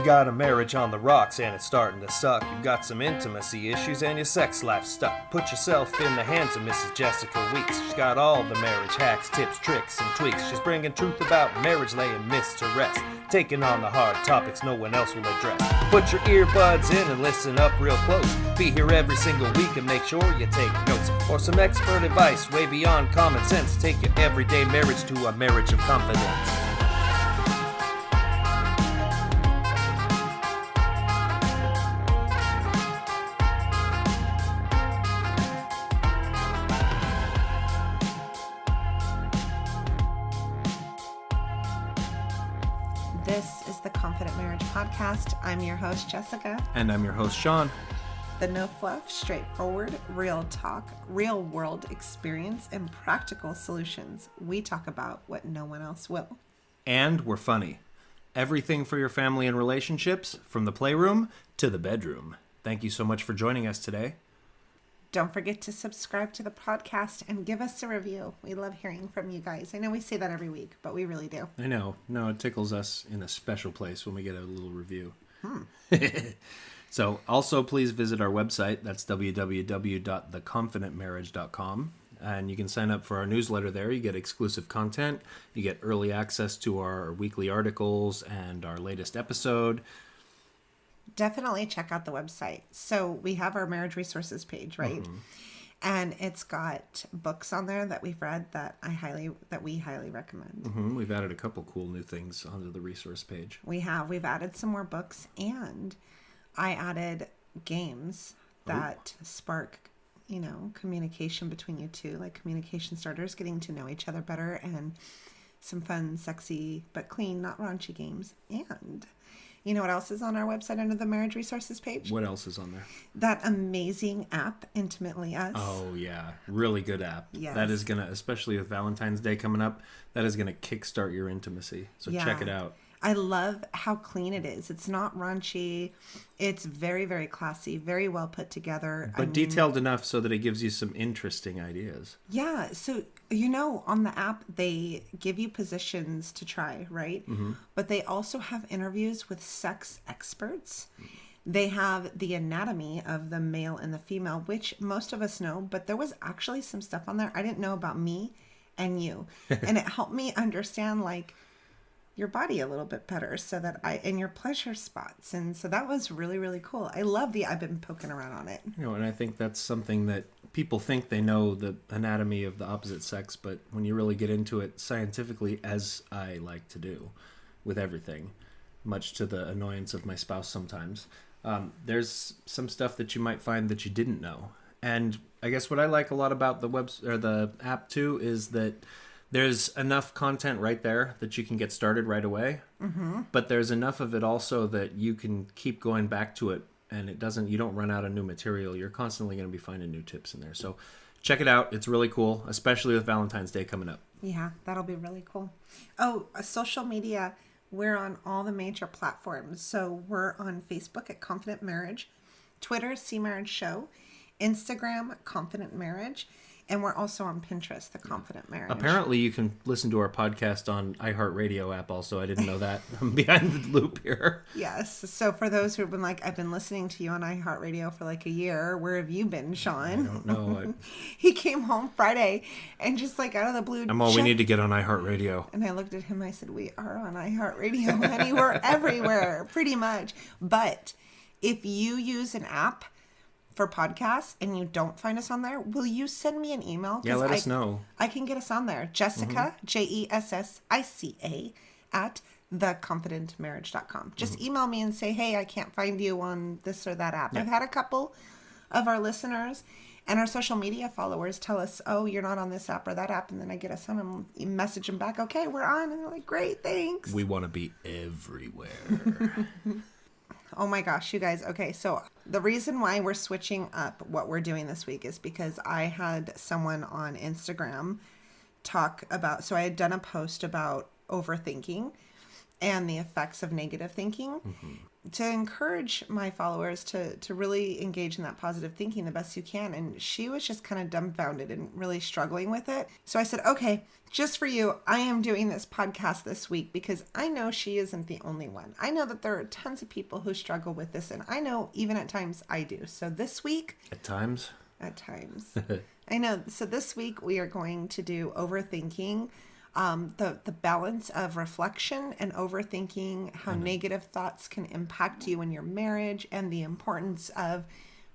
You got a marriage on the rocks and it's starting to suck. You've got some intimacy issues and your sex life's stuck. Put yourself in the hands of Mrs. Jessica Weeks. She's got all the marriage hacks, tips, tricks, and tweaks. She's bringing truth about marriage, laying myths to rest. Taking on the hard topics no one else will address. Put your earbuds in and listen up real close. Be here every single week and make sure you take notes. For some expert advice way beyond common sense. Take your everyday marriage to a marriage of confidence. This is the Confident Marriage Podcast. I'm your host, Jessica. And I'm your host, Sean. The no fluff, straightforward, real talk, real world experience, and practical solutions. We talk about what no one else will. And we're funny. Everything for your family and relationships, from the playroom to the bedroom. Thank you so much for joining us today. Don't forget to subscribe to the podcast and give us a review. We love hearing from you guys. I know we say that every week, but we really do. I know. No, it tickles us in a special place when we get a little review. So also please visit our website. That's www.theconfidentmarriage.com. And you can sign up for our newsletter there. You get exclusive content. You get early access to our weekly articles and our latest episode. Definitely check out the website. So we have our marriage resources page, right? Mm-hmm. And it's got books on there that we've read that we highly recommend. Mm-hmm. We've added a couple cool new things onto the resource page. We've added some more books, and I added games that spark, communication between you two, like communication starters, getting to know each other better, and some fun, sexy, but clean, not raunchy games. And you know what else is on our website under the marriage resources page? What else is on there? That amazing app, Intimately Us. Oh, yeah. Really good app. Yes. That is going to, especially with Valentine's Day coming up, that is going to kickstart your intimacy. So check it out. I love how clean it is. It's not raunchy. It's very, very classy, very well put together. But detailed enough so that it gives you some interesting ideas. Yeah. So, on the app, they give you positions to try, right? Mm-hmm. But they also have interviews with sex experts. They have the anatomy of the male and the female, which most of us know, but there was actually some stuff on there I didn't know about me and you. And it helped me understand, your body a little bit better and your pleasure spots. And so that was really, really cool. I've been poking around on it. And I think that's something that people think they know the anatomy of the opposite sex, but when you really get into it scientifically, as I like to do with everything, much to the annoyance of my spouse sometimes, there's some stuff that you might find that you didn't know. And I guess what I like a lot about the app too is that there's enough content right there that you can get started right away. Mm-hmm. But there's enough of it also that you can keep going back to it, and you don't run out of new material. You're constantly going to be finding new tips in there. So check it out. It's really cool, especially with Valentine's Day coming up. Yeah, that'll be really cool. Oh, social media. We're on all the major platforms. So we're on Facebook at Confident Marriage, Twitter, C Marriage Show, Instagram, Confident Marriage. And we're also on Pinterest, The Confident Marriage. Apparently, you can listen to our podcast on iHeartRadio app also. I didn't know that. I'm behind the loop here. Yes. So for those who have been I've been listening to you on iHeartRadio for a year. Where have you been, Sean? I don't know. He came home Friday and just out of the blue. We need to get on iHeartRadio. And I looked at him and I said, we are on iHeartRadio, honey. We're everywhere, pretty much. But if you use an app for podcasts and you don't find us on there, will you send me an email? Yeah, let us know. I can get us on there. Jessica, Jessica, at theconfidentmarriage.com. Just email me and say, hey, I can't find you on this or that app. Yeah. I've had a couple of our listeners and our social media followers tell us, oh, you're not on this app or that app. And then I get us on and message them back, okay, we're on. And they're like, great, thanks. We want to be everywhere. Oh my gosh, you guys. Okay, so the reason why we're switching up what we're doing this week is because I had someone on Instagram talk about, so I had done a post about overthinking and the effects of negative thinking. Mm-hmm. to encourage my followers to really engage in that positive thinking the best you can. And she was just kind of dumbfounded and really struggling with it. So I said, okay, just for you, I am doing this podcast this week because I know she isn't the only one. I know that there are tons of people who struggle with this, and I know even at times I do. So this week... At times? At times. I know. So this week we are going to do overthinking. The balance of reflection and overthinking, how negative thoughts can impact you in your marriage, and the importance of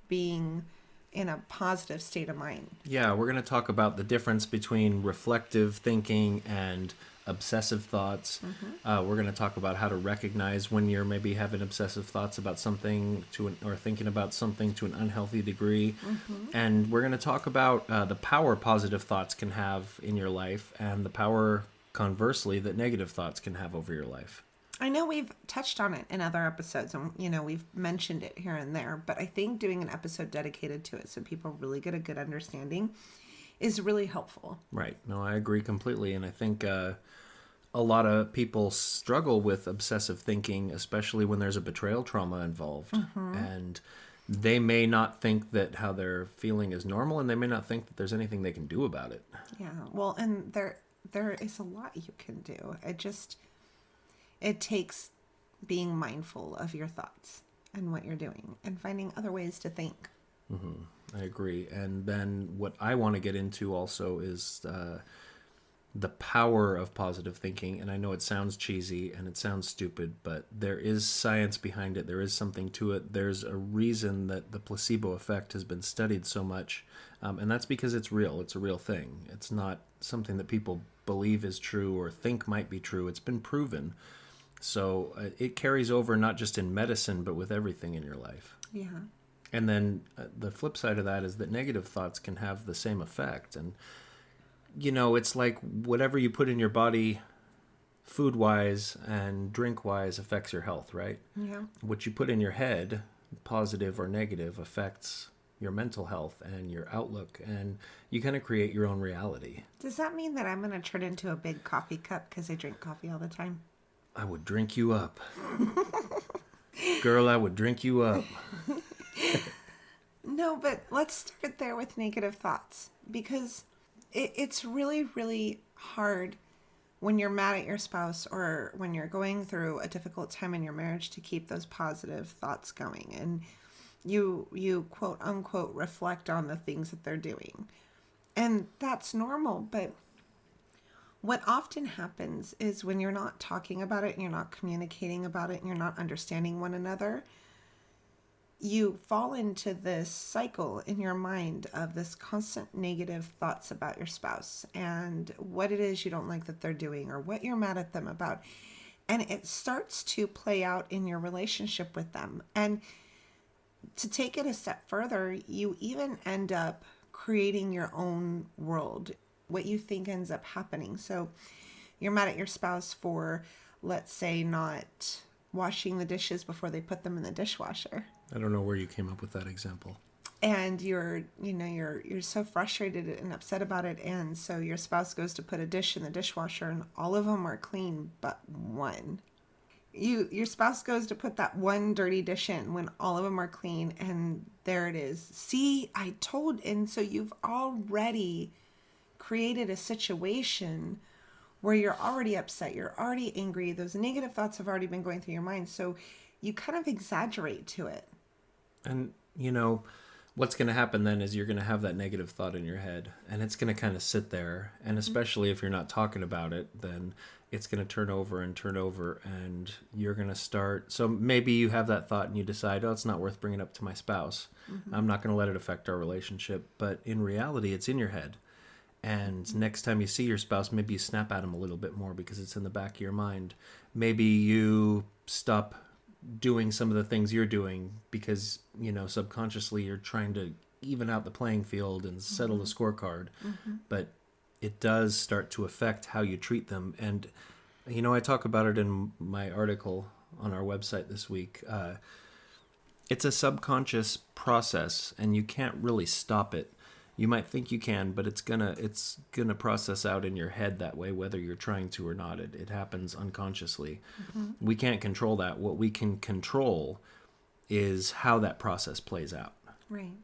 being in a positive state of mind. Yeah, we're going to talk about the difference between reflective thinking and obsessive thoughts. We're going to talk about how to recognize when you're maybe having obsessive thoughts about something or thinking about something to an unhealthy degree. And we're going to talk about the power positive thoughts can have in your life and the power, conversely, that negative thoughts can have over your life. I know we've touched on it in other episodes, and we've mentioned it here and there, but I think doing an episode dedicated to it so people really get a good understanding is really helpful. Right. No, I agree completely. And I think a lot of people struggle with obsessive thinking, especially when there's a betrayal trauma involved. And they may not think that how they're feeling is normal, and they may not think that there's anything they can do about it. Yeah. Well, and there is a lot you can do. It takes being mindful of your thoughts and what you're doing and finding other ways to think. I agree. And then what I want to get into also is the power of positive thinking. And I know it sounds cheesy and it sounds stupid, but there is science behind it. There is something to it. There's a reason that the placebo effect has been studied so much. And that's because it's real. It's a real thing. It's not something that people believe is true or think might be true. It's been proven. So it carries over not just in medicine, but with everything in your life. Yeah. And then the flip side of that is that negative thoughts can have the same effect. And, it's like whatever you put in your body food-wise and drink-wise affects your health, right? Yeah. What you put in your head, positive or negative, affects your mental health and your outlook. And you kind of create your own reality. Does that mean that I'm going to turn into a big coffee cup because I drink coffee all the time? I would drink you up. Girl, I would drink you up. No, but let's start there with negative thoughts, because it's really, really hard when you're mad at your spouse or when you're going through a difficult time in your marriage to keep those positive thoughts going. And you quote unquote reflect on the things that they're doing. And that's normal, but what often happens is when you're not talking about it and you're not communicating about it and you're not understanding one another, you fall into this cycle in your mind of this constant negative thoughts about your spouse and what it is you don't like that they're doing or what you're mad at them about. And it starts to play out in your relationship with them. And to take it a step further, you even end up creating your own world. What you think ends up happening. So you're mad at your spouse for, let's say, not washing the dishes before they put them in the dishwasher. I don't know where you came up with that example. And you're so frustrated and upset about it, and so your spouse goes to put a dish in the dishwasher and all of them are clean but one. Your spouse goes to put that one dirty dish in when all of them are clean, and there it is. See, I told. And so you've already created a situation where you're already upset, you're already angry, those negative thoughts have already been going through your mind, so you kind of exaggerate to it. And what's going to happen then is you're going to have that negative thought in your head, and it's going to kind of sit there, and especially if you're not talking about it, then it's going to turn over, and you're going to start. So maybe you have that thought and you decide, it's not worth bringing up to my spouse. I'm not going to let it affect our relationship. But in reality, it's in your head. And next time you see your spouse, maybe you snap at him a little bit more because it's in the back of your mind. Maybe you stop doing some of the things you're doing because, subconsciously you're trying to even out the playing field and settle the scorecard. But it does start to affect how you treat them. And, I talk about it in my article on our website this week. It's a subconscious process and you can't really stop it. You might think you can, but it's gonna process out in your head that way, whether you're trying to or not. It happens unconsciously. We can't control that. What we can control is how that process plays out. Right.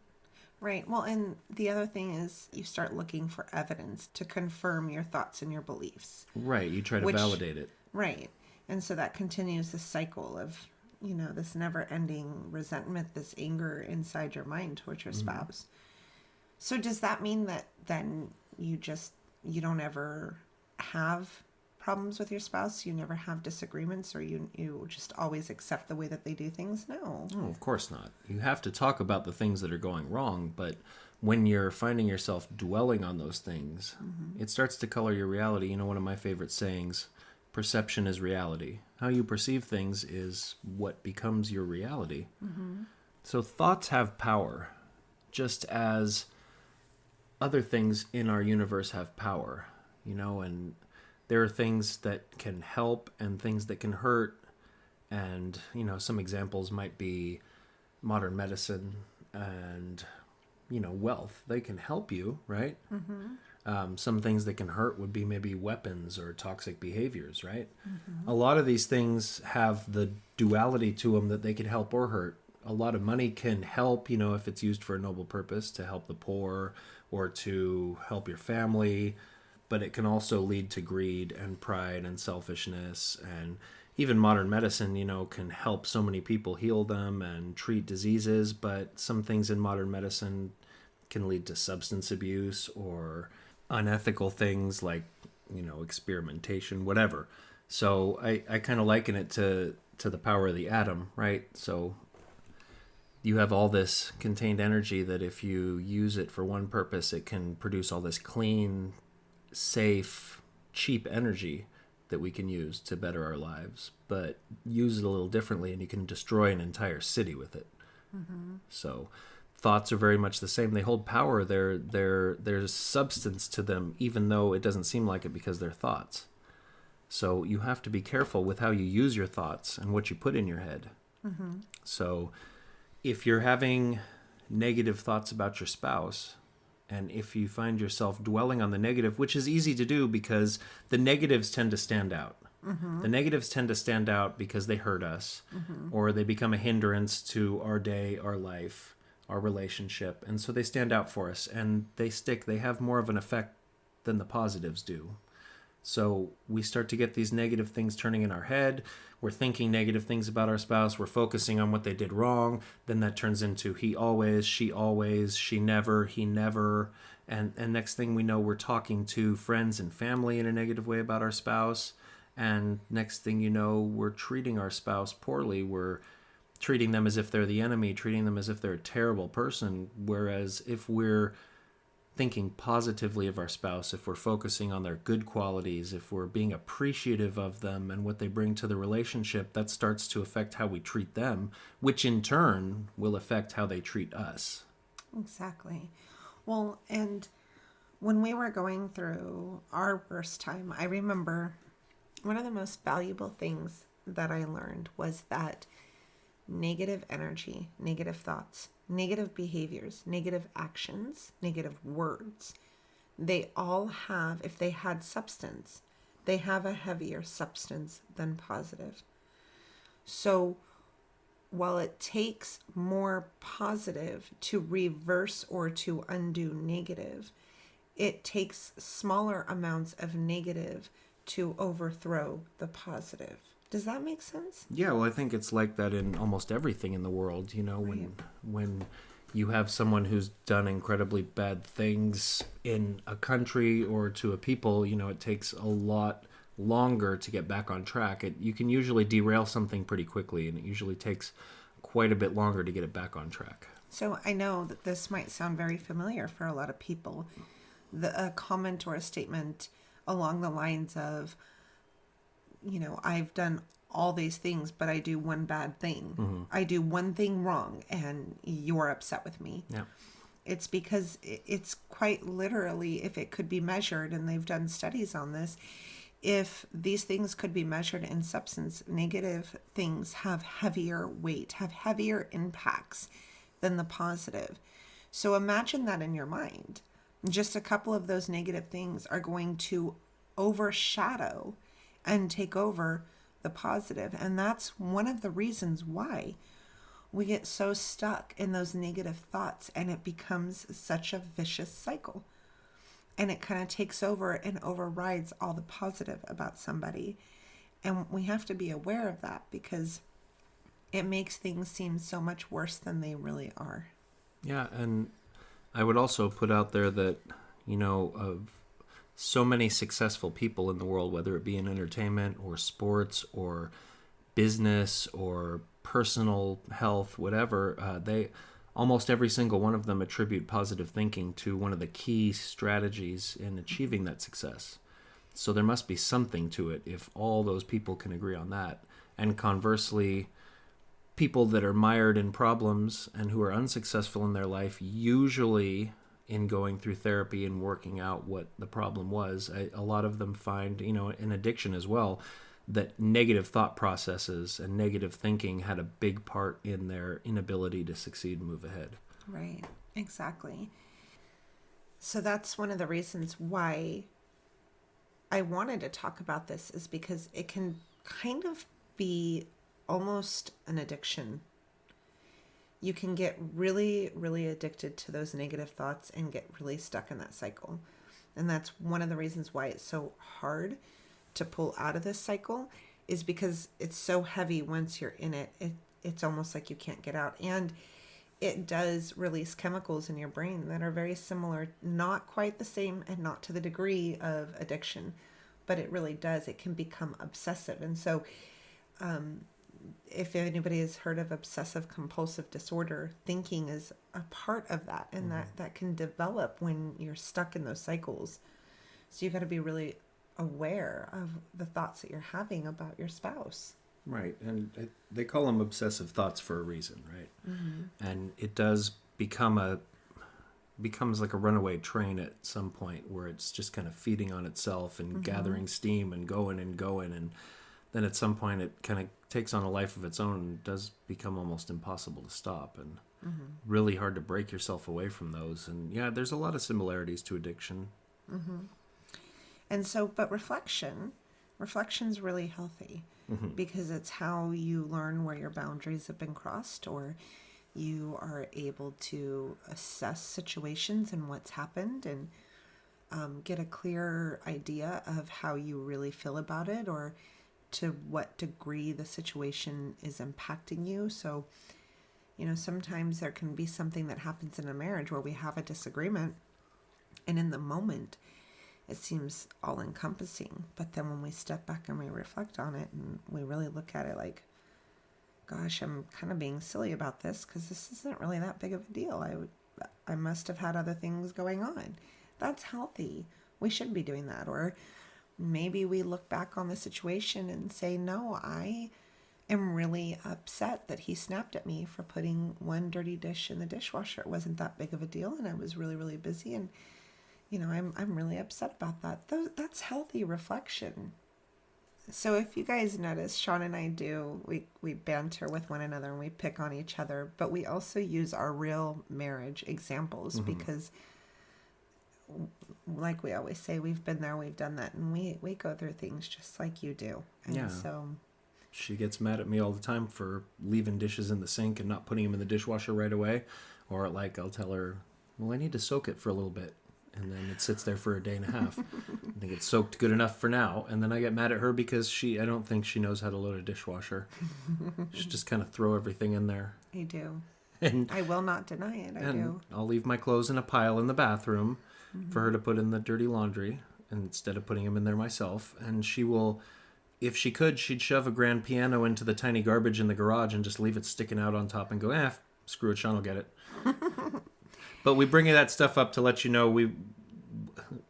Right. Well, and the other thing is you start looking for evidence to confirm your thoughts and your beliefs. Right. You try to validate it. Right. And so that continues the cycle of, this never ending resentment, this anger inside your mind towards your spouse. So does that mean that then you don't ever have problems with your spouse? You never have disagreements, or you just always accept the way that they do things? No. Oh, of course not. You have to talk about the things that are going wrong, but when you're finding yourself dwelling on those things, it starts to color your reality. One of my favorite sayings, perception is reality. How you perceive things is what becomes your reality. So thoughts have power, just as other things in our universe have power, and there are things that can help and things that can hurt. And, some examples might be modern medicine and, wealth. They can help you, right? Some things that can hurt would be maybe weapons or toxic behaviors, right? A lot of these things have the duality to them that they can help or hurt. A lot of money can help, if it's used for a noble purpose to help the poor or to help your family. But it can also lead to greed and pride and selfishness. And even modern medicine, can help so many people heal them and treat diseases. But some things in modern medicine can lead to substance abuse or unethical things like, experimentation, whatever. So I kind of liken it to the power of the atom, right? So you have all this contained energy that if you use it for one purpose, it can produce all this clean, safe, cheap energy that we can use to better our lives. But use it a little differently and you can destroy an entire city with it. So thoughts are very much the same. They hold power. There's substance to them, even though it doesn't seem like it because they're thoughts. So you have to be careful with how you use your thoughts and what you put in your head. So if you're having negative thoughts about your spouse, and if you find yourself dwelling on the negative, which is easy to do because the negatives tend to stand out. The negatives tend to stand out because they hurt us, or they become a hindrance to our day, our life, our relationship. And so they stand out for us and they stick. They have more of an effect than the positives do. So we start to get these negative things turning in our head. We're thinking negative things about our spouse. We're focusing on what they did wrong. Then that turns into he always, she never, he never. And next thing we know, we're talking to friends and family in a negative way about our spouse. And next thing you know, we're treating our spouse poorly. We're treating them as if they're the enemy, treating them as if they're a terrible person. Whereas if we're thinking positively of our spouse, if we're focusing on their good qualities, if we're being appreciative of them and what they bring to the relationship, that starts to affect how we treat them, which in turn will affect how they treat us. Exactly. Well, and when we were going through our worst time, I remember one of the most valuable things that I learned was that negative energy, negative thoughts, negative behaviors, negative actions, negative words, they all have, if they had substance, they have a heavier substance than positive. So while it takes more positive to reverse or to undo negative, it takes smaller amounts of negative to overthrow the positive. Does that make sense? Yeah, well, I think it's like that in almost everything in the world. When you have someone who's done incredibly bad things in a country or to a people, it takes a lot longer to get back on track. You can usually derail something pretty quickly, and it usually takes quite a bit longer to get it back on track. So I know that this might sound very familiar for a lot of people. A comment or a statement along the lines of, I've done all these things, but I do one bad thing. I do one thing wrong and you're upset with me. Yeah. It's because it's quite literally, if it could be measured, and they've done studies on this, if these things could be measured in substance, negative things have heavier weight, have heavier impacts than the positive. So imagine that in your mind. Just a couple of those negative things are going to overshadow and take over the positive. And that's one of the reasons why we get so stuck in those negative thoughts, and it becomes such a vicious cycle. And it kind of takes over and overrides all the positive about somebody. And we have to be aware of that, because it makes things seem so much worse than they really are. Yeah, and I would also put out there that, of so many successful people in the world, whether it be in entertainment or sports or business or personal health, whatever, they almost every single one of them attribute positive thinking to one of the key strategies in achieving that success. So there must be something to it if all those people can agree on that. And conversely, people that are mired in problems and who are unsuccessful in their life, usually in going through therapy and working out what the problem was, a lot of them find, in addiction as well, that negative thought processes and negative thinking had a big part in their inability to succeed and move ahead. Right, exactly. So that's one of the reasons why I wanted to talk about this, is because it can kind of be almost an addiction. You can get really, really addicted to those negative thoughts and get really stuck in that cycle. And that's one of the reasons why it's so hard to pull out of this cycle, is because it's so heavy once you're in it. It's almost like you can't get out. And it does release chemicals in your brain that are very similar, not quite the same and not to the degree of addiction, but it really does. It can become obsessive. And so if anybody has heard of obsessive compulsive disorder, thinking is a part of that, and that can develop when you're stuck in those cycles. So you got to be really aware of the thoughts that you're having about your spouse. Right, and they call them obsessive thoughts for a reason, right? Mm-hmm. And it does becomes like a runaway train at some point, where it's just kind of feeding on itself and gathering steam and going, and then at some point it kind of takes on a life of its own and does become almost impossible to stop, and really hard to break yourself away from those. And yeah, there's a lot of similarities to addiction. And so, but reflection's really healthy, because it's how you learn where your boundaries have been crossed, or you are able to assess situations and what's happened, and get a clear idea of how you really feel about it, or to what degree the situation is impacting you. So, sometimes there can be something that happens in a marriage where we have a disagreement, and in the moment it seems all encompassing. But then when we step back and we reflect on it and we really look at it like, gosh, I'm kind of being silly about this, because this isn't really that big of a deal. I must have had other things going on. That's healthy. We should be doing that. Or maybe we look back on the situation and say, no, I am really upset that he snapped at me for putting one dirty dish in the dishwasher. It wasn't that big of a deal, and I was really, really busy, and I'm really upset about that. That's healthy reflection. So if you guys notice, Sean and I we banter with one another and we pick on each other, but we also use our real marriage examples, because like we always say, we've been there, we've done that, and we go through things just like you do. And so she gets mad at me all the time for leaving dishes in the sink and not putting them in the dishwasher right away. Or like I'll tell her, well, I need to soak it for a little bit. And then it sits there for a day and a half. I think it's soaked good enough for now. And then I get mad at her because I don't think she knows how to load a dishwasher. She just kind of throw everything in there. I do. And I will not deny it. I do. I'll leave my clothes in a pile in the bathroom for her to put in the dirty laundry, instead of putting them in there myself. And she will, if she could, she'd shove a grand piano into the tiny garbage in the garage and just leave it sticking out on top and go, screw it, Sean will get it. But we bring that stuff up to let you know,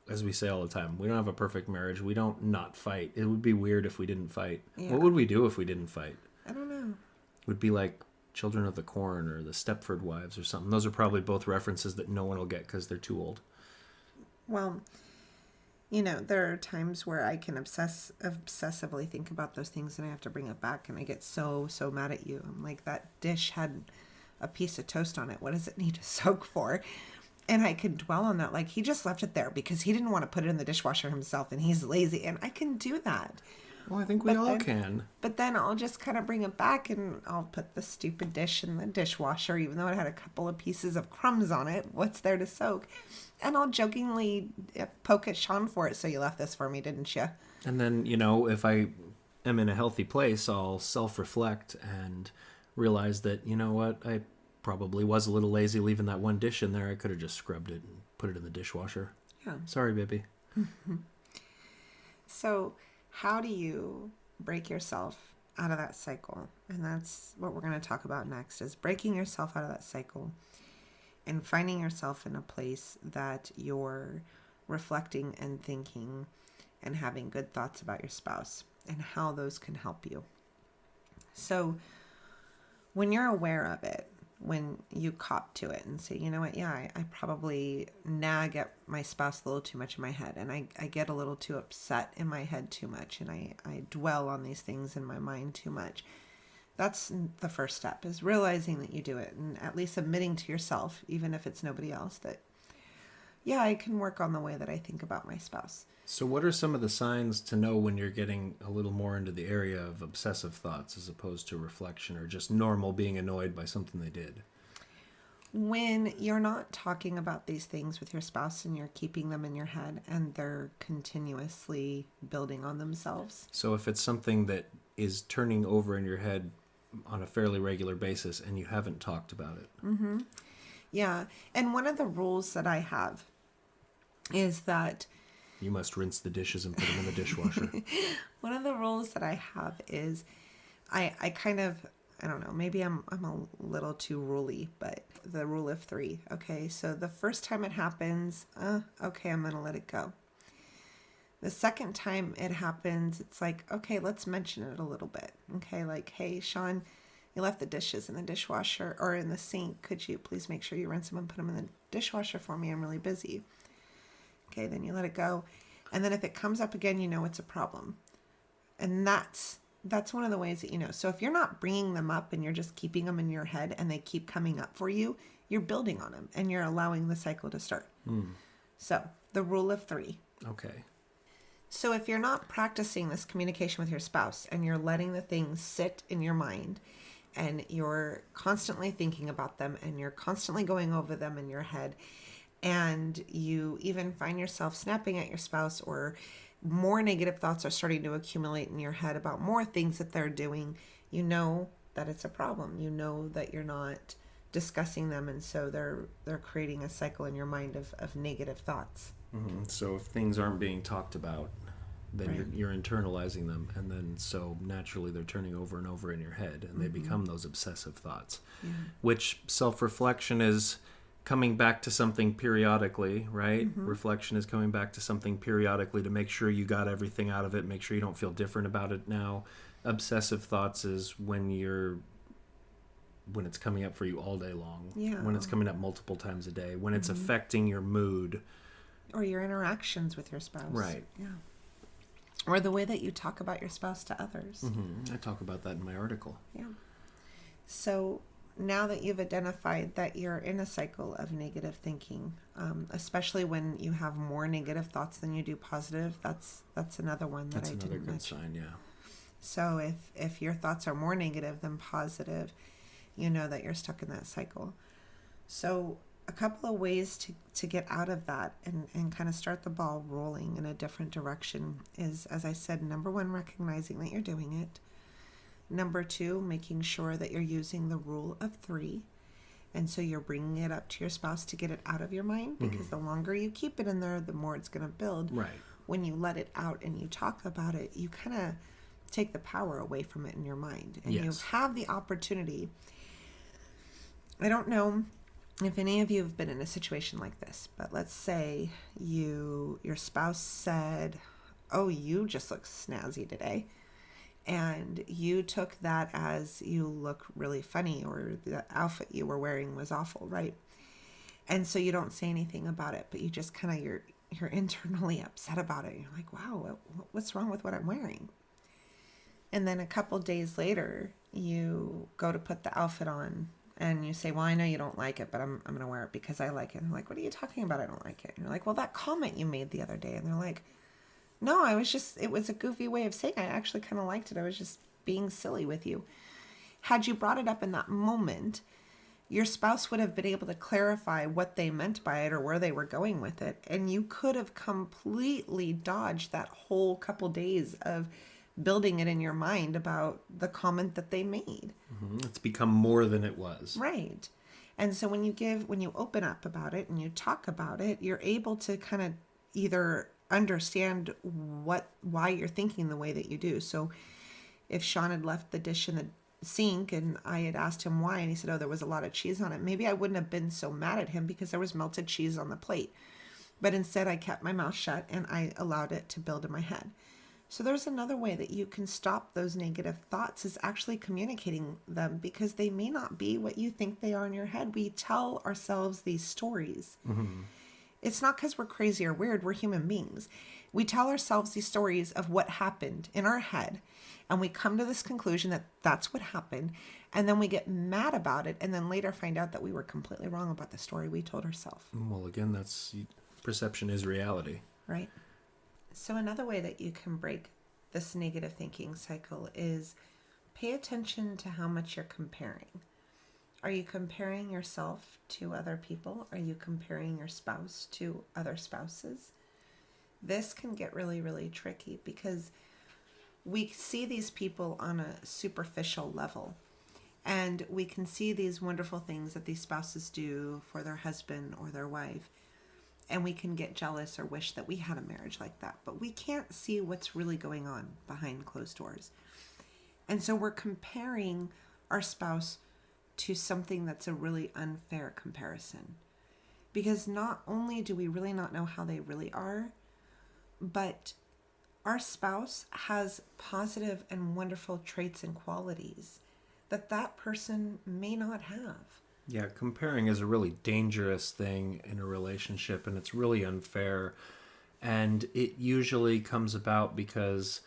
as we say all the time, we don't have a perfect marriage. We don't not fight. It would be weird if we didn't fight. Yeah. What would we do if we didn't fight? I don't know. It would be like Children of the Corn or the Stepford Wives or something. Those are probably both references that no one will get because they're too old. Well, there are times where I can obsessively think about those things, and I have to bring it back, and I get so mad at you. I'm like, that dish had a piece of toast on it. What does it need to soak for? And I could dwell on that. Like, he just left it there because he didn't want to put it in the dishwasher himself and he's lazy. And I can do that. Well, I think we all can. But then I'll just kind of bring it back and I'll put the stupid dish in the dishwasher, even though it had a couple of pieces of crumbs on it. What's there to soak? And I'll jokingly poke at Sean for it. So you left this for me, didn't you? And then, you know, if I am in a healthy place, I'll self-reflect and realize that, you know what, I probably was a little lazy leaving that one dish in there. I could have just scrubbed it and put it in the dishwasher. Yeah. Sorry, baby. So how do you break yourself out of that cycle? And that's what we're going to talk about next, is breaking yourself out of that cycle and finding yourself in a place that you're reflecting and thinking and having good thoughts about your spouse and how those can help you. So when you're aware of it, when you cop to it and say, you know what, yeah, I probably nag at my spouse a little too much in my head, and I get a little too upset in my head too much, and I dwell on these things in my mind too much. That's the first step, is realizing that you do it and at least admitting to yourself, even if it's nobody else, that, yeah, I can work on the way that I think about my spouse. So what are some of the signs to know when you're getting a little more into the area of obsessive thoughts as opposed to reflection or just normal being annoyed by something they did? When you're not talking about these things with your spouse and you're keeping them in your head and they're continuously building on themselves. So if it's something that is turning over in your head on a fairly regular basis and you haven't talked about it. Mm-hmm. Yeah. And one of the rules that I have is that you must rinse the dishes and put them in the dishwasher. One of the rules that I have is I kind of, I don't know, maybe I'm a little too ruly, but the rule of 3. Okay, so the first time it happens, okay, I'm going to let it go. The second time it happens, it's like, okay, let's mention it a little bit. Okay, like, hey, Sean, you left the dishes in the dishwasher or in the sink. Could you please make sure you rinse them and put them in the dishwasher for me? I'm really busy. Okay, then you let it go. And then if it comes up again, you know it's a problem. And that's one of the ways that you know. So if you're not bringing them up and you're just keeping them in your head and they keep coming up for you, you're building on them and you're allowing the cycle to start. So the rule of 3. Okay. So if you're not practicing this communication with your spouse and you're letting the things sit in your mind and you're constantly thinking about them and you're constantly going over them in your head, and you even find yourself snapping at your spouse, or more negative thoughts are starting to accumulate in your head about more things that they're doing, you know that it's a problem. You know that you're not discussing them, and so they're creating a cycle in your mind of negative thoughts. Mm-hmm. So if things aren't being talked about, then Right. you're internalizing them, and then so naturally they're turning over and over in your head, and they become those obsessive thoughts. Yeah. Which self-reflection is coming back to something periodically, right? Reflection is coming back to something periodically to make sure you got everything out of it, make sure you don't feel different about it now. Obsessive thoughts is when it's coming up for you all day long, Yeah. when it's coming up multiple times a day, when it's affecting your mood. Or your interactions with your spouse. Right. Yeah. Or the way that you talk about your spouse to others. I talk about that in my article. Yeah. So now that you've identified that you're in a cycle of negative thinking, especially when you have more negative thoughts than you do positive, that's another one that That's I another didn't good mention. sign, yeah. So if your thoughts are more negative than positive, you know that you're stuck in that cycle. So a couple of ways to get out of that and kind of start the ball rolling in a different direction is, as I said, number 1, recognizing that you're doing it. Number 2, making sure that you're using the rule of 3. And so you're bringing it up to your spouse to get it out of your mind, because the longer you keep it in there, the more it's going to build. Right. When you let it out and you talk about it, you kind of take the power away from it in your mind. And you Yes. have the opportunity. I don't know if any of you have been in a situation like this, but let's say your spouse said, "Oh, you just look snazzy today." And you took that as you look really funny, or the outfit you were wearing was awful, right? And so you don't say anything about it, but you just kind of, you're internally upset about it. You're like, wow, what's wrong with what I'm wearing? And then a couple days later, you go to put the outfit on and you say, well, I know you don't like it, but I'm going to wear it because I like it. And they're like, what are you talking about? I don't like it. And you're like, well, that comment you made the other day. And they're like, no, it was a goofy way of saying I actually kind of liked it. I was just being silly with you. Had you brought it up in that moment, your spouse would have been able to clarify what they meant by it or where they were going with it. And you could have completely dodged that whole couple days of building it in your mind about the comment that they made. It's become more than it was. Right. And so when you open up about it and you talk about it, you're able to kind of either understand why you're thinking the way that you do. So if Sean had left the dish in the sink and I had asked him why, and he said, oh, there was a lot of cheese on it, maybe I wouldn't have been so mad at him because there was melted cheese on the plate. But instead I kept my mouth shut and I allowed it to build in my head. So there's another way that you can stop those negative thoughts, is actually communicating them, because they may not be what you think they are in your head. We tell ourselves these stories. Mm-hmm. It's not because we're crazy or weird. We're human beings. We tell ourselves these stories of what happened in our head, and we come to this conclusion that that's what happened, and then we get mad about it, and then later find out that we were completely wrong about the story we told ourselves. Well, again, that's perception is reality. Right. So another way that you can break this negative thinking cycle is pay attention to how much you're comparing. Are you comparing yourself to other people? Are you comparing your spouse to other spouses? This can get really, really tricky because we see these people on a superficial level, and we can see these wonderful things that these spouses do for their husband or their wife. And we can get jealous or wish that we had a marriage like that. But we can't see what's really going on behind closed doors. And so we're comparing our spouse to something that's a really unfair comparison. Because not only do we really not know how they really are, but our spouse has positive and wonderful traits and qualities that that person may not have. Yeah, comparing is a really dangerous thing in a relationship, and it's really unfair. And it usually comes about because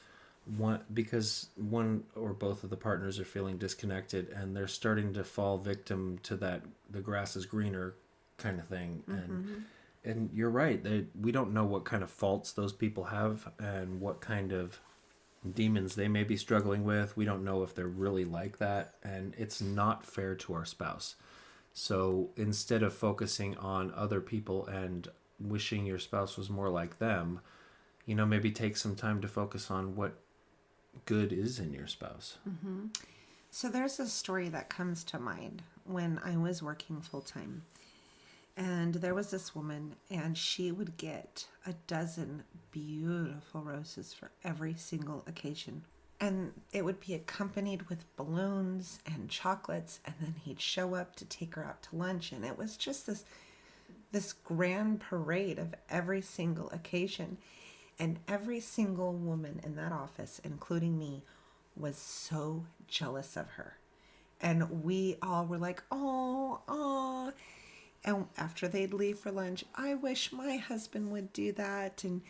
one or both of the partners are feeling disconnected, and they're starting to fall victim to that the grass is greener kind of thing. Mm-hmm. And you're right, we don't know what kind of faults those people have and what kind of demons they may be struggling with. We don't know if they're really like that, and it's not fair to our spouse. So instead of focusing on other people and wishing your spouse was more like them, maybe take some time to focus on what good is in your spouse. Mm-hmm. So there's a story that comes to mind when I was working full time. And there was this woman, and she would get 12 beautiful roses for every single occasion. And it would be accompanied with balloons and chocolates, and then he'd show up to take her out to lunch, and it was just this grand parade of every single occasion. And every single woman in that office, including me, was so jealous of her. And we all were like, oh. And after they'd leave for lunch, I wish my husband would do that. And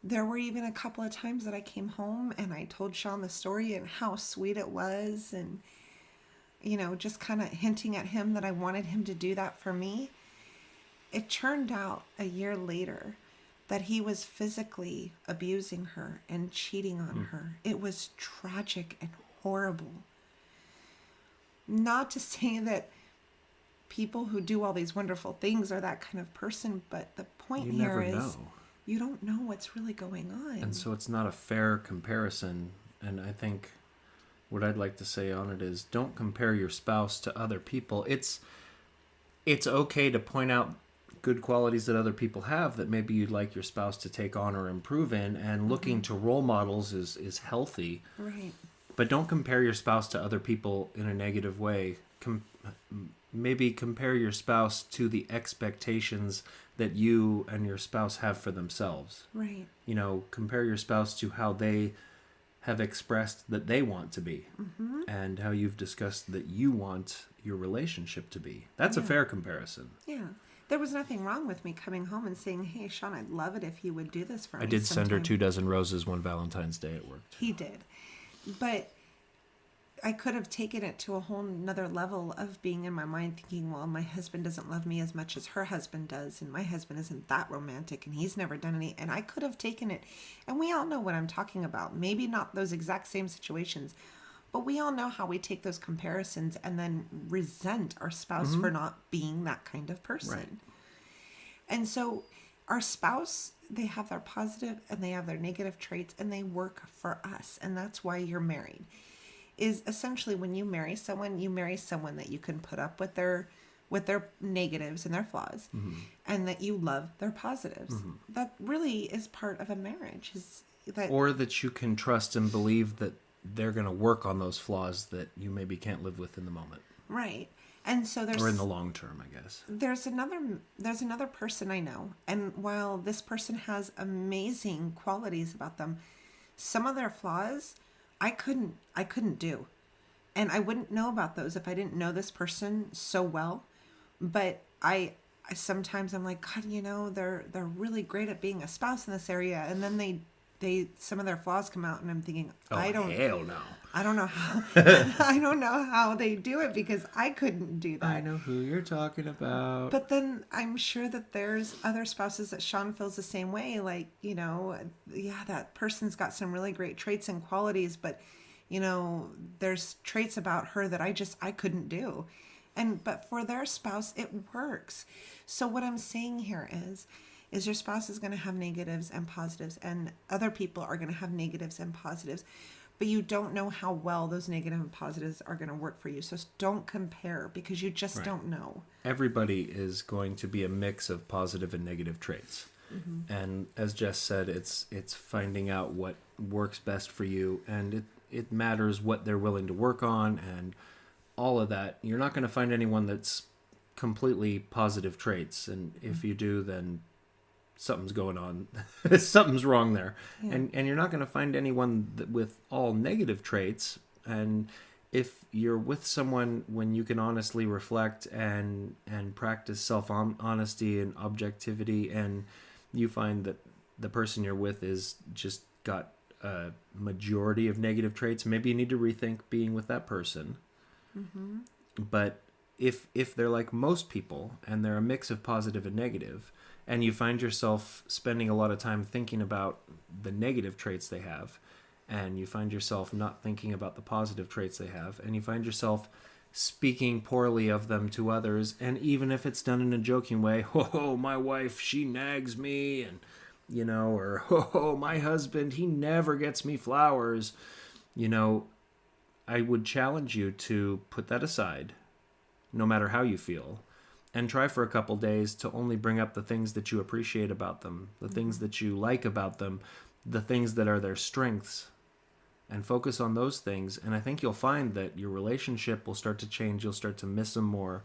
there were even a couple of times that I came home and I told Sean the story and how sweet it was, and just kind of hinting at him that I wanted him to do that for me. It turned out a year later that he was physically abusing her and cheating on her. It was tragic and horrible. Not to say that people who do all these wonderful things are that kind of person, but the point here is you don't know what's really going on. And so it's not a fair comparison. And I think what I'd like to say on it is, don't compare your spouse to other people. It's okay to point out good qualities that other people have that maybe you'd like your spouse to take on or improve in, and looking to role models is healthy. Right. But don't compare your spouse to other people in a negative way. Maybe compare your spouse to the expectations that you and your spouse have for themselves. Right. Compare your spouse to how they have expressed that they want to be, and how you've discussed that you want your relationship to be. That's a fair comparison. Yeah. There was nothing wrong with me coming home and saying, hey, Sean, I'd love it if you would do this for me. I did send her 24 roses one Valentine's Day at work. He did. But I could have taken it to a whole nother level of being in my mind thinking, well, my husband doesn't love me as much as her husband does, and my husband isn't that romantic, and he's never done any. And I could have taken it, and we all know what I'm talking about. Maybe not those exact same situations, but we all know how we take those comparisons and then resent our spouse for not being that kind of person. Right. And so our spouse, they have their positive and they have their negative traits, and they work for us. And that's why you're married. Is essentially when you marry someone that you can put up with their negatives and their flaws, and that you love their positives. That really is part of a marriage. Is that, or that you can trust and believe that they're going to work on those flaws that you maybe can't live with in the moment, right? And so or in the long term, I guess. There's another person I know, and while this person has amazing qualities about them, some of their flaws I couldn't do. And I wouldn't know about those if I didn't know this person so well. But I sometimes I'm like, God, they're really great at being a spouse in this area, and then they some of their flaws come out, and I'm thinking, Hell no. I don't know how I don't know how they do it, because I couldn't do that. I know who you're talking about. But then I'm sure that there's other spouses that Sean feels the same way. Like, that person's got some really great traits and qualities, but, there's traits about her that I couldn't do. But for their spouse, it works. So what I'm saying here is your spouse is going to have negatives and positives, and other people are going to have negatives and positives. But you don't know how well those negative and positives are going to work for you. So don't compare, because you just don't know. Everybody is going to be a mix of positive and negative traits. And as Jess said, it's finding out what works best for you. And it matters what they're willing to work on and all of that. You're not going to find anyone that's completely positive traits. And if you do, then something's going on. Something's wrong there. Yeah. And you're not going to find anyone with all negative traits. And if you're with someone when you can honestly reflect and practice self-honesty and objectivity, and you find that the person you're with is just got a majority of negative traits, maybe you need to rethink being with that person. But if they're like most people and they're a mix of positive and negative, and you find yourself spending a lot of time thinking about the negative traits they have, and you find yourself not thinking about the positive traits they have, and you find yourself speaking poorly of them to others, and even if it's done in a joking way, oh, my wife, she nags me, and, or, oh, my husband, he never gets me flowers, I would challenge you to put that aside, no matter how you feel, and try for a couple days to only bring up the things that you appreciate about them, the things that you like about them, the things that are their strengths, and focus on those things. And I think you'll find that your relationship will start to change. You'll start to miss them more.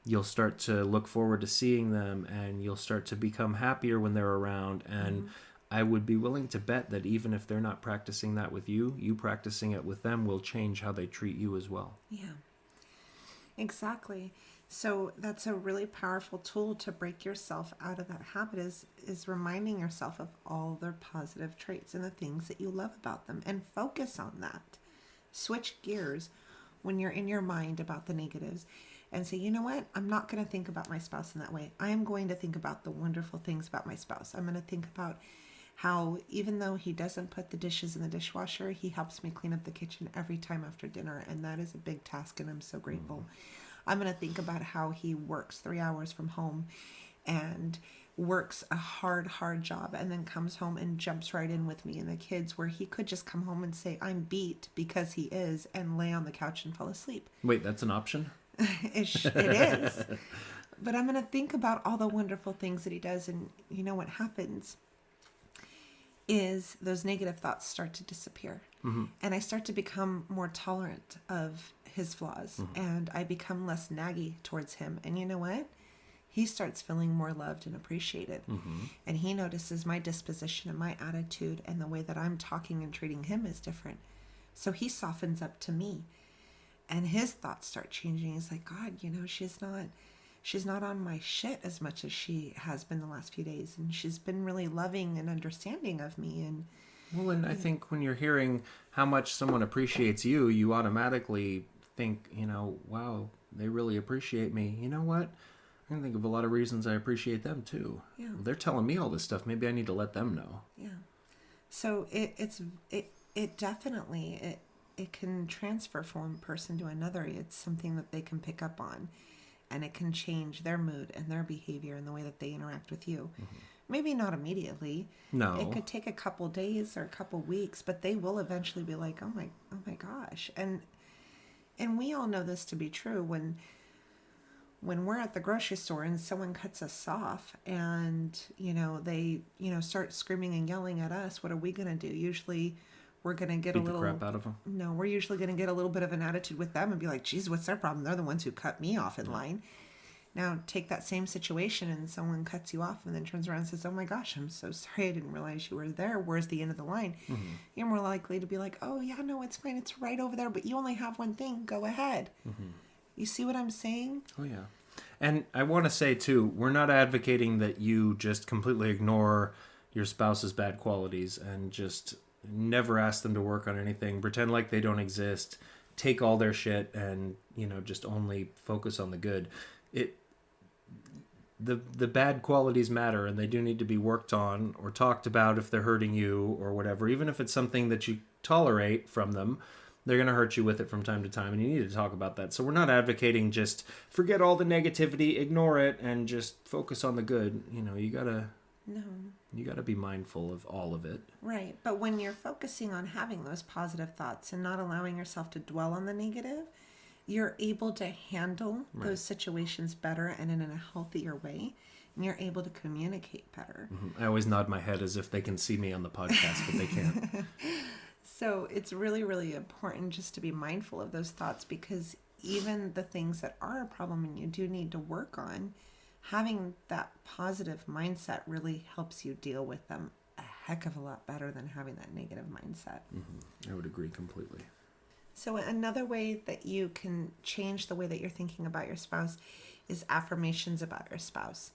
You'll start to look forward to seeing them, and you'll start to become happier when they're around. And I would be willing to bet that even if they're not practicing that with you, you practicing it with them will change how they treat you as well. Yeah, exactly. So that's a really powerful tool to break yourself out of that habit, is reminding yourself of all their positive traits and the things that you love about them, and focus on that. Switch gears when you're in your mind about the negatives and say, you know what? I'm not going to think about my spouse in that way. I am going to think about the wonderful things about my spouse. I'm going to think about how even though he doesn't put the dishes in the dishwasher, he helps me clean up the kitchen every time after dinner. And that is a big task, and I'm so grateful. I'm going to think about how he works 3 hours from home and works a hard job, and then comes home and jumps right in with me and the kids, where he could just come home and say, I'm beat, because he is, and lay on the couch and fall asleep. Wait, that's an option? It is. But I'm going to think about all the wonderful things that he does. And you know what happens is those negative thoughts start to disappear. And I start to become more tolerant of his flaws, and I become less naggy towards him. And you know what? He starts feeling more loved and appreciated. And he notices my disposition and my attitude, and the way that I'm talking and treating him is different. So he softens up to me, and his thoughts start changing. He's like, God, she's not on my shit as much as she has been the last few days. And she's been really loving and understanding of me. And Well, and I think when you're hearing how much someone appreciates you, you automatically think, wow, they really appreciate me. You know what? I can think of a lot of reasons I appreciate them too. Yeah. They're telling me all this stuff. Maybe I need to let them know. Yeah. So it definitely it can transfer from one person to another. It's something that they can pick up on, and it can change their mood and their behavior and the way that they interact with you. Maybe not immediately. No. It could take a couple days or a couple weeks, but they will eventually be like, oh my gosh. And we all know this to be true when we're at the grocery store and someone cuts us off and, they, start screaming and yelling at us, what are we going to do? Usually we're going to get Beat a little... the crap out of them? No, we're usually going to get a little bit of an attitude with them and be like, geez, what's their problem? They're the ones who cut me off in line. Now, take that same situation and someone cuts you off and then turns around and says, oh my gosh, I'm so sorry. I didn't realize you were there. Where's the end of the line? Mm-hmm. You're more likely to be like, oh, yeah, no, it's fine. It's right over there. But you only have one thing. Go ahead. Mm-hmm. You see what I'm saying? Oh, yeah. And I want to say, too, we're not advocating that you just completely ignore your spouse's bad qualities and just never ask them to work on anything. Pretend like they don't exist. Take all their shit and, just only focus on the good. The bad qualities matter, and they do need to be worked on or talked about if they're hurting you or whatever. Even if it's something that you tolerate from them, they're going to hurt you with it from time to time, and you need to talk about that. So we're not advocating just forget all the negativity, ignore it, and just focus on the good. You gotta be mindful of all of it. Right, but when you're focusing on having those positive thoughts and not allowing yourself to dwell on the negative, you're able to handle those situations better and in a healthier way, and you're able to communicate better. Mm-hmm. I always nod my head as if they can see me on the podcast, but they can't. So it's really, really important just to be mindful of those thoughts, because even the things that are a problem and you do need to work on, having that positive mindset really helps you deal with them a heck of a lot better than having that negative mindset. Mm-hmm. I would agree completely. So another way that you can change the way that you're thinking about your spouse is affirmations about your spouse.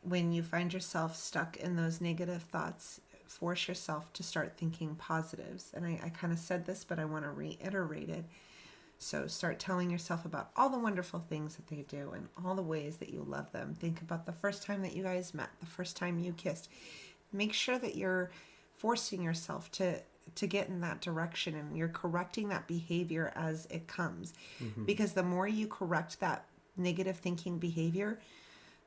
When you find yourself stuck in those negative thoughts, force yourself to start thinking positives. And I kind of said this, but I want to reiterate it. So start telling yourself about all the wonderful things that they do and all the ways that you love them. Think about the first time that you guys met, the first time you kissed. Make sure that you're forcing yourself to get in that direction, and you're correcting that behavior as it comes. Mm-hmm. Because the more you correct that negative thinking behavior,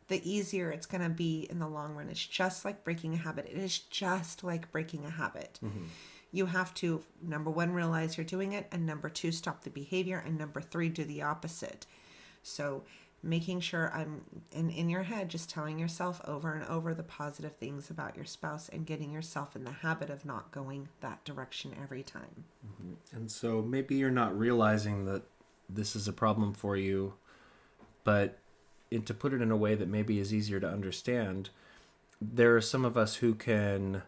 the easier it's going to be in the long run. It's just like breaking a habit. It is just like breaking a habit. Mm-hmm. You have to, number one, realize you're doing it, and number two, stop the behavior, and number three, do the opposite. So making sure I'm in your head, just telling yourself over and over the positive things about your spouse and getting yourself in the habit of not going that direction every time. Mm-hmm. And so maybe you're not realizing that this is a problem for you, but to put it in a way that maybe is easier to understand, there are some of us who can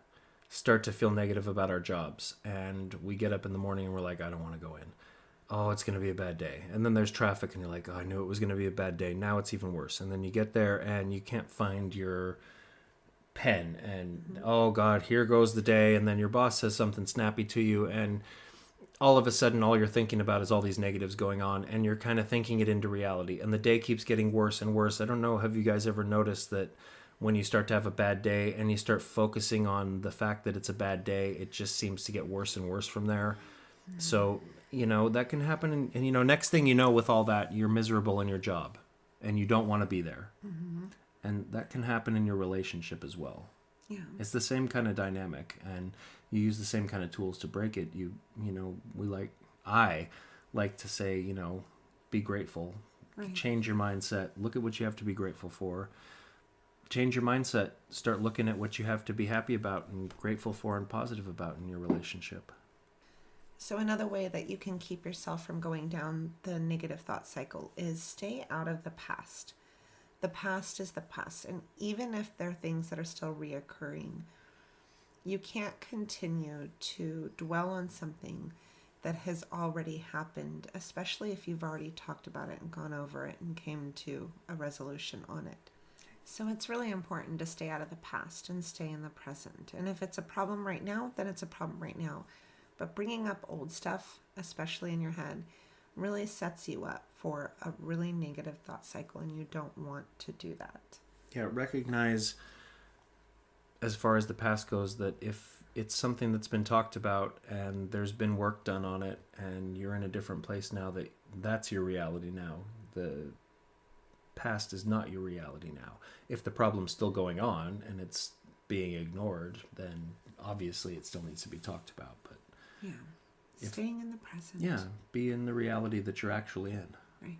start to feel negative about our jobs, and we get up in the morning and we're like, I don't want to go in. Oh, it's going to be a bad day. And then there's traffic and you're like, oh, I knew it was going to be a bad day. Now it's even worse. And then you get there and you can't find your pen, and oh God, here goes the day. And then your boss says something snappy to you, and all of a sudden all you're thinking about is all these negatives going on, and you're kind of thinking it into reality, and the day keeps getting worse and worse. I don't know, have you guys ever noticed that when you start to have a bad day and you start focusing on the fact that it's a bad day, it just seems to get worse and worse from there? Mm-hmm. So that can happen. And next thing you know, with all that, you're miserable in your job and you don't want to be there. Mm-hmm. And that can happen in your relationship as well. Yeah. It's the same kind of dynamic, and you use the same kind of tools to break it. I like to say, be grateful, right. Change your mindset, look at what you have to be grateful for. Change your mindset, start looking at what you have to be happy about and grateful for and positive about in your relationship. So another way that you can keep yourself from going down the negative thought cycle is stay out of the past. The past is the past, and even if there are things that are still reoccurring, you can't continue to dwell on something that has already happened, especially if you've already talked about it and gone over it and came to a resolution on it. So it's really important to stay out of the past and stay in the present. And if it's a problem right now, then it's a problem right now. But bringing up old stuff, especially in your head, really sets you up for a really negative thought cycle, and you don't want to do that. Yeah, recognize, as far as the past goes, that if it's something that's been talked about and there's been work done on it and you're in a different place now, that's your reality now. The past is not your reality now. If the problem's still going on and it's being ignored, then obviously it still needs to be talked about. But yeah, staying in the present. Yeah, be in the reality that you're actually in. Right.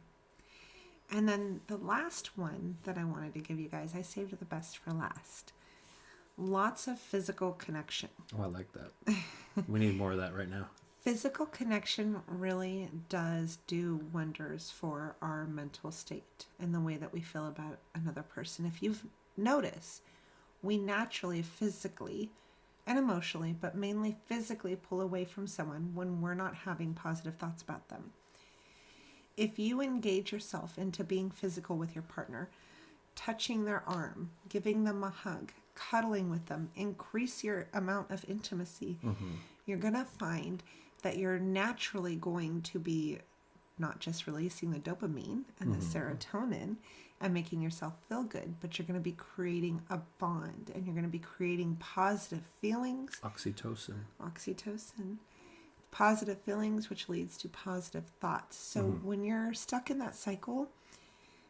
And then the last one that I wanted to give you guys, I saved the best for last. Lots of physical connection. Oh, I like that. We need more of that right now. Physical connection really does do wonders for our mental state and the way that we feel about another person. If you've noticed, we naturally physically and emotionally, but mainly physically, pull away from someone when we're not having positive thoughts about them. If you engage yourself into being physical with your partner, touching their arm, giving them a hug, cuddling with them, increase your amount of intimacy, you're going to find that you're naturally going to be not just releasing the dopamine and the serotonin and making yourself feel good, but you're going to be creating a bond, and you're going to be creating positive feelings. Oxytocin. Positive feelings, which leads to positive thoughts. So when you're stuck in that cycle,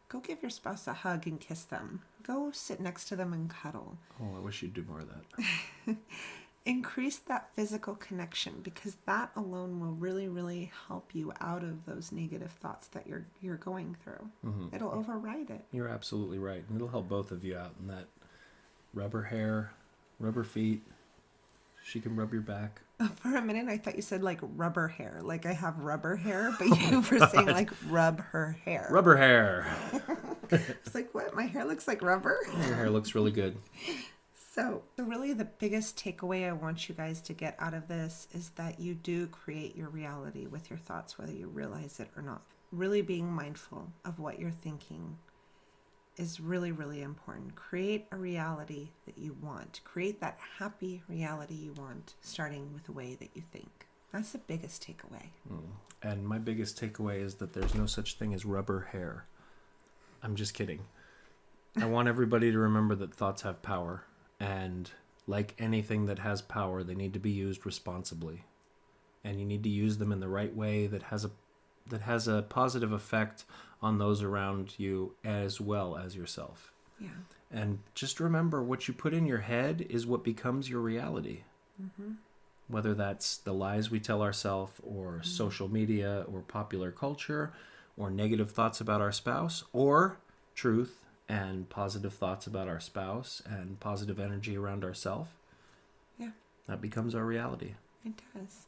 go give your spouse a hug and kiss them. Go sit next to them and cuddle. Oh, I wish you'd do more of that. Increase that physical connection, because that alone will really, really help you out of those negative thoughts that you're going through. It'll override it. You're absolutely right. And it'll help both of you out in that rubber hair, rubber feet. She can rub your back. For a minute, I thought you said like rubber hair. Like I have rubber hair, but you were saying like rub her hair. Rubber hair. It's like, what? My hair looks like rubber? Your hair looks really good. So really the biggest takeaway I want you guys to get out of this is that you do create your reality with your thoughts, whether you realize it or not. Really being mindful of what you're thinking is really, really important. Create a reality that you want. Create that happy reality you want, starting with the way that you think. That's the biggest takeaway. And my biggest takeaway is that there's no such thing as rubber hair. I'm just kidding. I want everybody to remember that thoughts have power. And like anything that has power, they need to be used responsibly. And you need to use them in the right way that has a positive effect on those around you as well as yourself. Yeah. And just remember, what you put in your head is what becomes your reality. Whether that's the lies we tell ourselves, or social media, or popular culture, or negative thoughts about our spouse, or truth and positive thoughts about our spouse and positive energy around ourselves. Yeah. That becomes our reality. It does.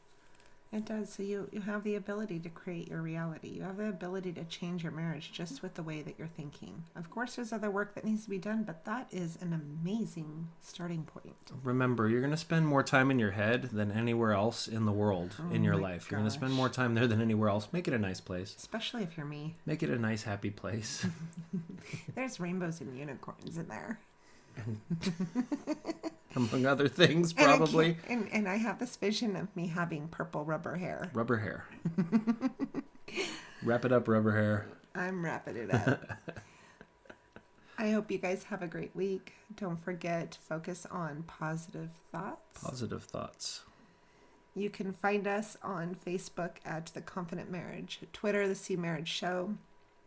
It does. So you have the ability to create your reality. You have the ability to change your marriage just with the way that you're thinking. Of course, there's other work that needs to be done, but that is an amazing starting point. Remember, you're going to spend more time in your head than anywhere else in the world in your life. Gosh. You're going to spend more time there than anywhere else. Make it a nice place. Especially if you're me. Make it a nice, happy place. There's rainbows and unicorns in there. Among other things, probably. And I have this vision of me having purple rubber hair. Rubber hair. Wrap it up, rubber hair. I'm wrapping it up. I hope you guys have a great week. Don't forget to focus on positive thoughts. Positive thoughts. You can find us on Facebook at The Confident Marriage, Twitter, The C Marriage Show,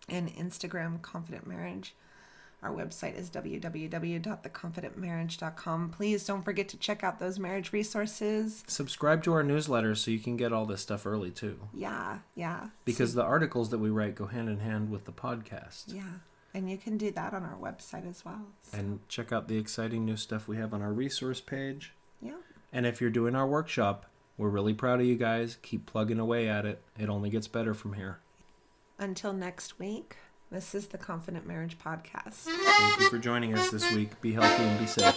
and Instagram, Confident Marriage. Our website is www.theconfidentmarriage.com. Please don't forget to check out those marriage resources. Subscribe to our newsletter so you can get all this stuff early too. Yeah. Because the articles that we write go hand in hand with the podcast. Yeah. And you can do that on our website as well. So. And check out the exciting new stuff we have on our resource page. Yeah. And if you're doing our workshop, we're really proud of you guys. Keep plugging away at it. It only gets better from here. Until next week, this is the Confident Marriage Podcast. Thank you for joining us this week. Be healthy and be safe.